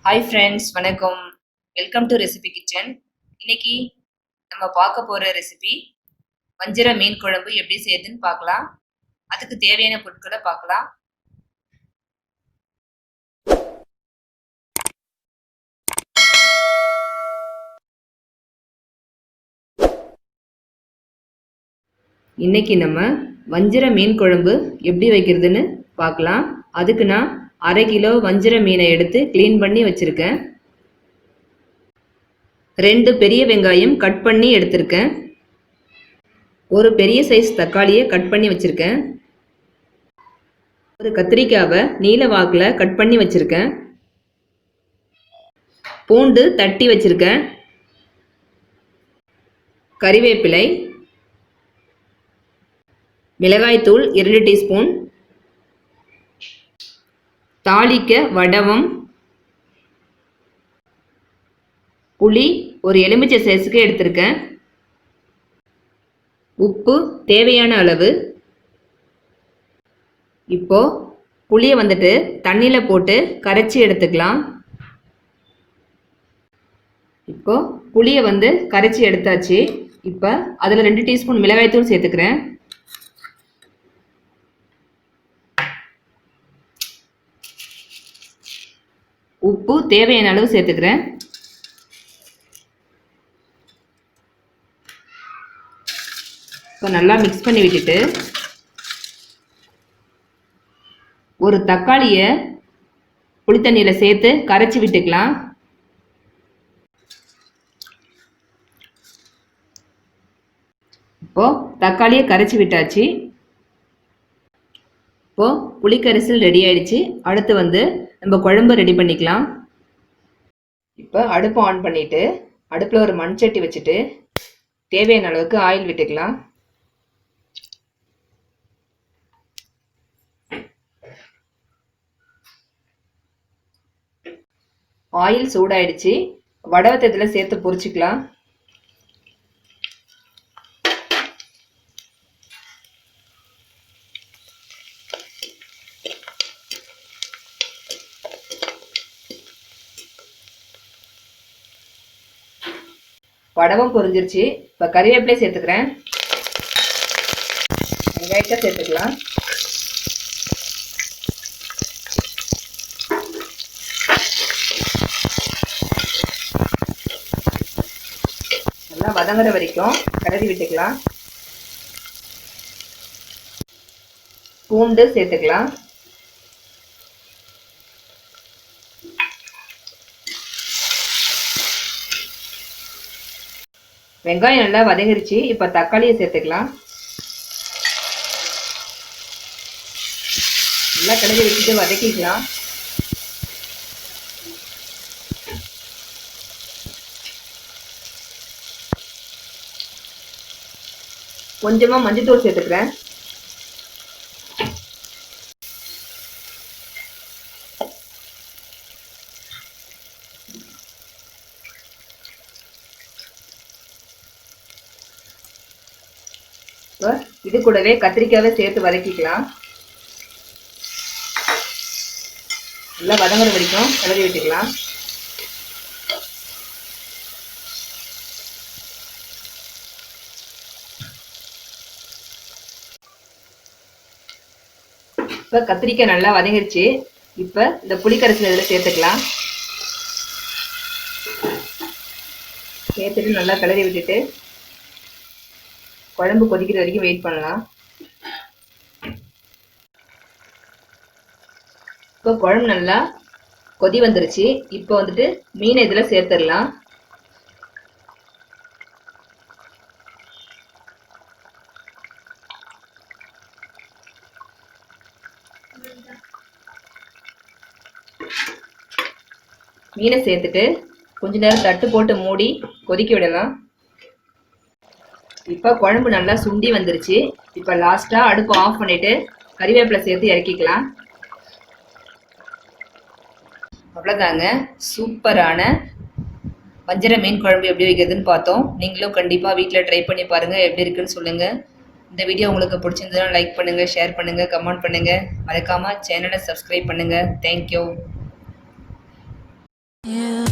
Hi friends, வணக்கம். Welcome to recipe kitchen. இன்னைக்கு நம்ம பார்க்க போற ரெசிபி வஞ்சர மீன் குழம்பு எப்படி செய்யுதுன்னு பார்க்கலாம். அதுக்கு தேவையான பொருட்களை பார்க்கலாம். இன்னைக்கு நம்ம வஞ்சர மீன் குழம்பு எப்படி வைக்கிறதுன்னு பார்க்கலாம். அதுக்கு நான் 1/2 கிலோ வஞ்சர மீனை எடுத்து க்ளீன் பண்ணி வச்சிருக்கேன். 2 பெரிய வெங்காயம் கட் பண்ணி எடுத்திருக்கேன். ஒரு பெரிய சைஸ் தக்காளியை கட் பண்ணி வச்சிருக்கேன். ஒரு கத்திரிக்காவை நீல வாக்கில் கட் பண்ணி வச்சிருக்கேன். பூண்டு தட்டி வச்சிருக்கேன். கறிவேப்பிலை, மிளகாய்த்தூள் 2 டீஸ்பூன், தாளிக்க வடவம், புளி ஒரு எலுமிச்சை சைஸுக்கு எடுத்திருக்கேன். உப்பு தேவையான அளவு. இப்போ புளியை வந்துட்டு தண்ணியில் போட்டு கரைச்சி எடுத்துக்கலாம். இப்போ புளியை கரைச்சி எடுத்தாச்சு. இப்போ அதில் 2 டீஸ்பூன் மிளகாய்த்தூள் சேர்த்துக்கிறேன். உப்பு தேவையான அளவு சேர்த்துக்கிறேன். இப்போ நல்லா மிக்ஸ் பண்ணி விட்டுட்டு ஒரு தக்காளியை புளித்தண்ணியில் சேர்த்து கரைச்சி விட்டுக்கலாம். இப்போ தக்காளியை கரைச்சி விட்டாச்சு. இப்போ புளிக்கரைசல் ரெடி ஆயிடுச்சு. அடுத்து நம்ம குழம்பு ரெடி பண்ணிக்கலாம். இப்போ அடுப்பு ஆன் பண்ணிட்டு அடுப்பில் ஒரு மண் சட்டி வச்சுட்டு தேவையான அளவுக்கு ஆயில் விட்டுக்கலாம். ஆயில் சூடாயிடுச்சு. வடவத்தத்தில் சேர்த்து பொரிச்சுக்கலாம். வடவம் பொரிஞ்சிருச்சு. இப்போ கறிவேப்பிலை சேர்த்துக்கிறேன். வெங்காயத்தை சேர்த்துக்கலாம். நல்லா வதங்குற வரைக்கும் கிளறி விட்டுக்கலாம். பூண்டு சேர்த்துக்கலாம். வெங்காயம் நல்லா வதங்கிருச்சு. இப்போ தக்காளியை சேர்த்துக்கலாம். நல்லா கிளறி வச்சுட்டு வதக்கிக்கலாம். கொஞ்சமா மஞ்சள்தூள் சேர்த்துக்கிறேன். இது கூடவே கத்திரிக்காவை சேர்த்து வதக்கிக்கலாம். நல்லா வதங்குற வரைக்கும் கிளறி விட்டுக்கலாம். இப்போ கத்திரிக்காய் நல்லா வதங்கிருச்சு. இப்போ இந்த புளிக்கரைசல் இதில் சேர்த்துக்கலாம். சேர்த்துட்டு நல்லா கிளறி விட்டுட்டு குழம்பு கொதிக்கிற வரைக்கும் வெயிட் பண்ணலாம். இப்போ குழம்பு நல்லா கொதி வந்துருச்சு. இப்போ மீனை இதில் சேர்த்துடலாம். மீனை சேர்த்துட்டு கொஞ்ச நேரம் தட்டு போட்டு மூடி கொதிக்க விடலாம். இப்போ குழம்பு நல்லா சுண்டி வந்துருச்சு. இப்போ லாஸ்ட்டாக அடுப்பு ஆஃப் பண்ணிவிட்டு கறிவேப்பிலை சேர்த்து இறக்கிக்கலாம். அவ்வளோதாங்க, சூப்பரான வஞ்சர மீன் குழம்பு எப்படி வைக்கிறதுன்னு பார்த்தோம். நீங்களும் கண்டிப்பாக வீட்டில் ட்ரை பண்ணி பாருங்கள், எப்படி இருக்குன்னு சொல்லுங்கள். இந்த வீடியோ உங்களுக்கு பிடிச்சிருந்ததுன்னா லைக் பண்ணுங்கள், ஷேர் பண்ணுங்கள், கமெண்ட் பண்ணுங்கள். மறக்காமல் சேனலை சப்ஸ்கிரைப் பண்ணுங்கள். தேங்க்யூ. You